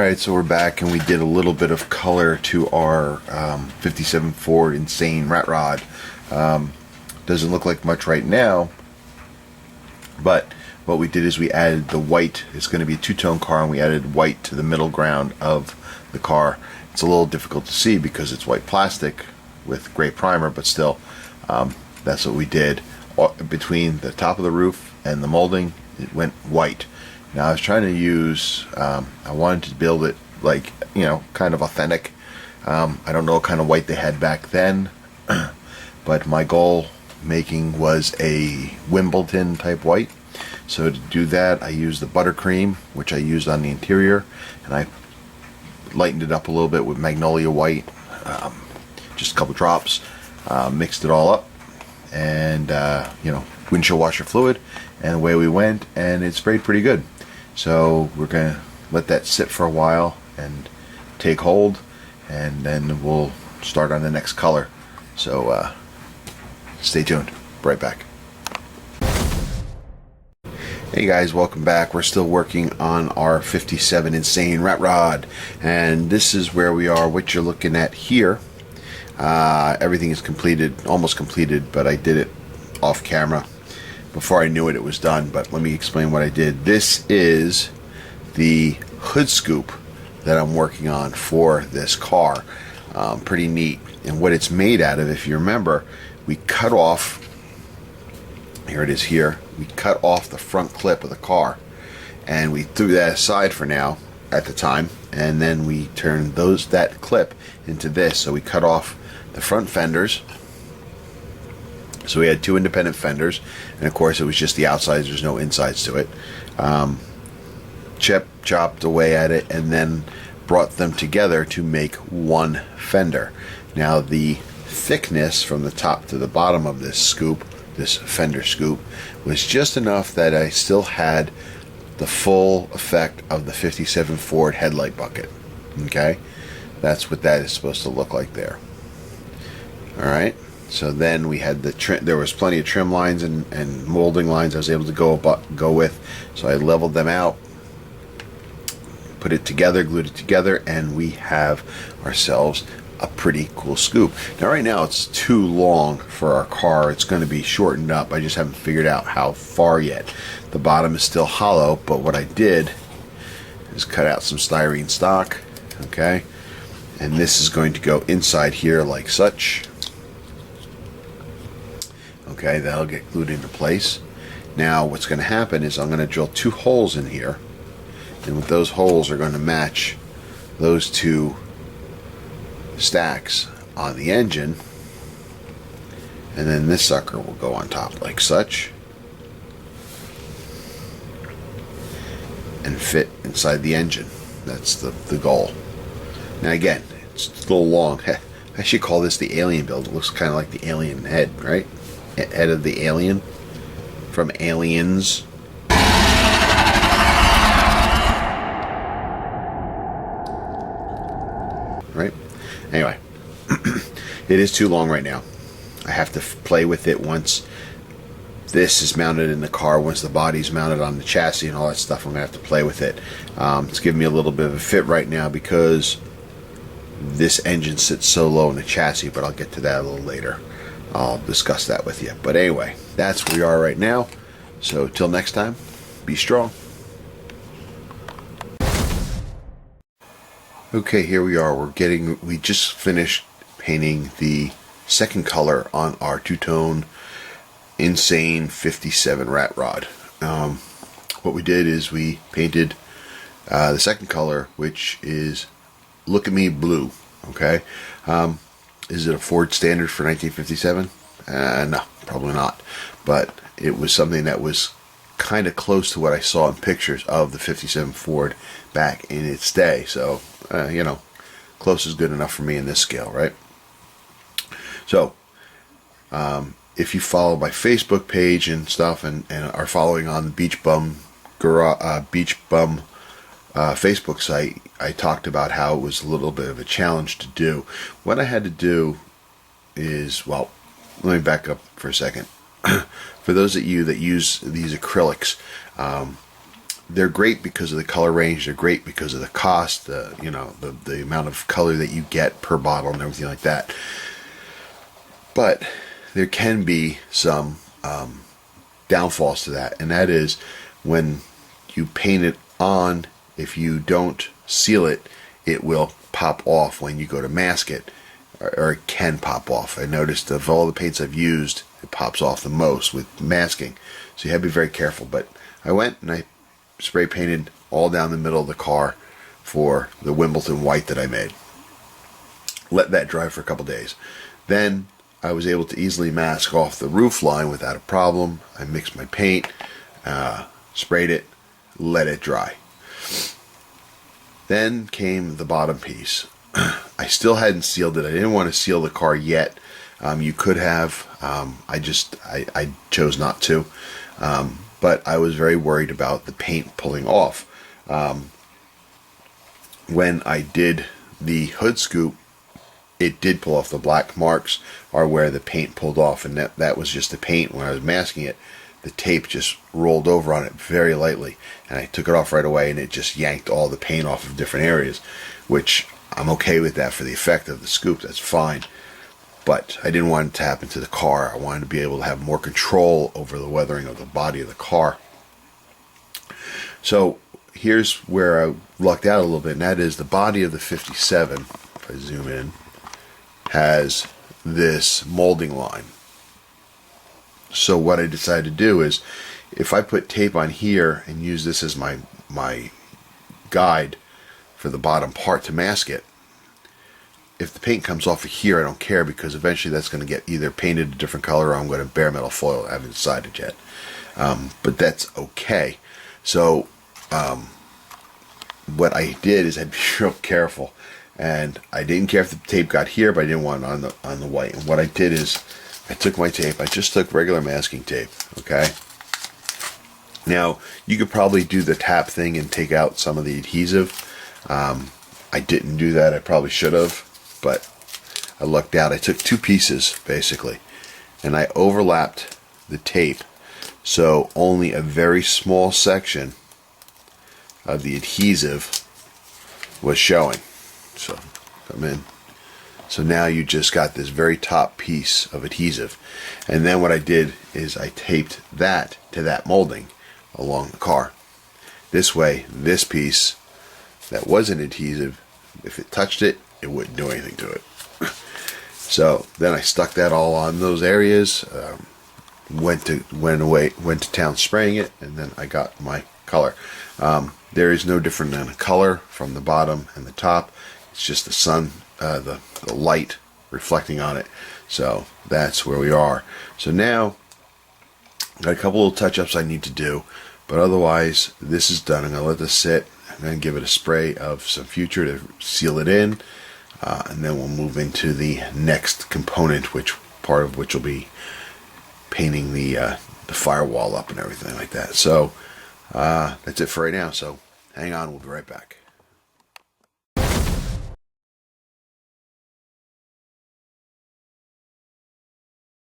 Alright, so we're back and we did a little bit of color to our 57 Ford Insane Rat Rod. Doesn't look like much right now, but what we did is we added the white. It's going to be a two-tone car, and we added white to the middle ground of the car. It's a little difficult to see because it's white plastic with gray primer, but still, that's what we did. Between the top of the roof and the molding, it went white. Now I was trying to use, I wanted to build it like, kind of authentic. I don't know what kind of white they had back then, but my goal making was a Wimbledon type white. So to do that, I used the buttercream, which I used on the interior, and I lightened it up a little bit with magnolia white, just a couple drops, mixed it all up, and windshield washer fluid, and away we went, and it sprayed pretty good. So we're gonna let that sit for a while and take hold, and then we'll start on the next color. So stay tuned. Right back. Hey guys, welcome back. We're still working on our 57 Insane Rat Rod, and this is where we are. What you're looking at here, everything is completed, almost completed, but I did it off camera. Before I knew it, it was done, but let me explain what I did. This is the hood scoop that I'm working on for this car. Pretty neat. And what it's made out of, if you remember, we cut off, here it is here, we cut off the front clip of the car, and we threw that aside for now at the time, and then we turned that clip into this. So we cut off the front fenders. So we had two independent fenders, and of course it was just the outsides, there's no insides to it. Chopped away at it, and then brought them together to make one fender. Now the thickness from the top to the bottom of this scoop, this fender scoop, was just enough that I still had the full effect of the 57 Ford headlight bucket. Okay, that's what that is supposed to look like there. Alright, so then we had the trim. There was plenty of trim lines and molding lines I was able to go with, so I leveled them out, put it together, glued it together, and we have ourselves a pretty cool scoop. Now right now it's too long for our car. It's going to be shortened up. I just haven't figured out how far yet. The bottom is still hollow, but what I did is cut out some styrene stock, okay, and this is going to go inside here like such. Okay, that'll get glued into place. Now what's going to happen is I'm going to drill two holes in here, and with those holes are going to match those two stacks on the engine, and then this sucker will go on top like such and fit inside the engine. That's the goal. Now again, it's a little long. I should call this the alien build. It looks kind of like the alien head, right? Head of the alien from Aliens. Right? Anyway, it is too long right now. I have to play with it once this is mounted in the car, once the body's mounted on the chassis and all that stuff. I'm going to have to play with it. It's giving me a little bit of a fit right now because this engine sits so low in the chassis, but I'll get to that a little later. I'll discuss that with you. But anyway, that's where we are right now. So till next time, be strong. Okay, here we are. We just finished painting the second color on our two-tone Insane 57 Rat Rod. What we did is we painted the second color, which is Look at Me Blue. Okay. Is it a Ford standard for 1957? No, probably not. But it was something that was kind of close to what I saw in pictures of the 57 Ford back in its day. So, close is good enough for me in this scale, right? So, if you follow my Facebook page and stuff, and are following on the Beach Bum Facebook site, I talked about how it was a little bit of a challenge to do. What I had to do is, well, let me back up for a second. For those of you that use these acrylics, they're great because of the color range. They're great because of the cost, the amount of color that you get per bottle and everything like that. But there can be some downfalls to that, and that is when you paint it on, if you don't seal it, it will pop off when you go to mask it, or it can pop off. I noticed of all the paints I've used, it pops off the most with masking, so you have to be very careful. But I went and I spray painted all down the middle of the car for the Wimbledon white that I made. Let that dry for a couple days. Then I was able to easily mask off the roof line without a problem. I mixed my paint, sprayed it, let it dry. Then came the bottom piece. I still hadn't sealed it. I didn't want to seal the car yet. You could have. I chose not to. But I was very worried about the paint pulling off. When I did the hood scoop, it did pull off. The black marks are where the paint pulled off, and that was just the paint. When I was masking it, the tape just rolled over on it very lightly, and I took it off right away, and it just yanked all the paint off of different areas, which I'm okay with that for the effect of the scoop. That's fine. But I didn't want it to happen to the car. I wanted to be able to have more control over the weathering of the body of the car. So here's where I lucked out a little bit, and that is the body of the 57, if I zoom in, has this molding line. So what I decided to do is, if I put tape on here and use this as my guide for the bottom part to mask it, if the paint comes off of here, I don't care, because eventually that's going to get either painted a different color, or I'm going to bare metal foil it. I haven't decided yet. But that's okay. So what I did is I'd be real careful, and I didn't care if the tape got here, but I didn't want it on the white. And what I did is I took my tape. I just took regular masking tape. Okay. Now you could probably do the tap thing and take out some of the adhesive. I didn't do that. I probably should have, but I lucked out. I took two pieces basically, and I overlapped the tape, so only a very small section of the adhesive was showing. So come in. So now you just got this very top piece of adhesive, and then what I did is I taped that to that molding along the car. This way, this piece that wasn't adhesive, if it touched it, it wouldn't do anything to it. So then I stuck that all on those areas, went to town spraying it, and then I got my color. There is no different than a color from the bottom and the top. It's just the sun, the light reflecting on it. So that's where we are. So now got a couple little touch-ups I need to do, but otherwise this is done. I'm going to let this sit and then give it a spray of some Future to seal it in, and then we'll move into the next component, which part of which will be painting the firewall up and everything like that. So that's it for right now. So hang on, we'll be right back.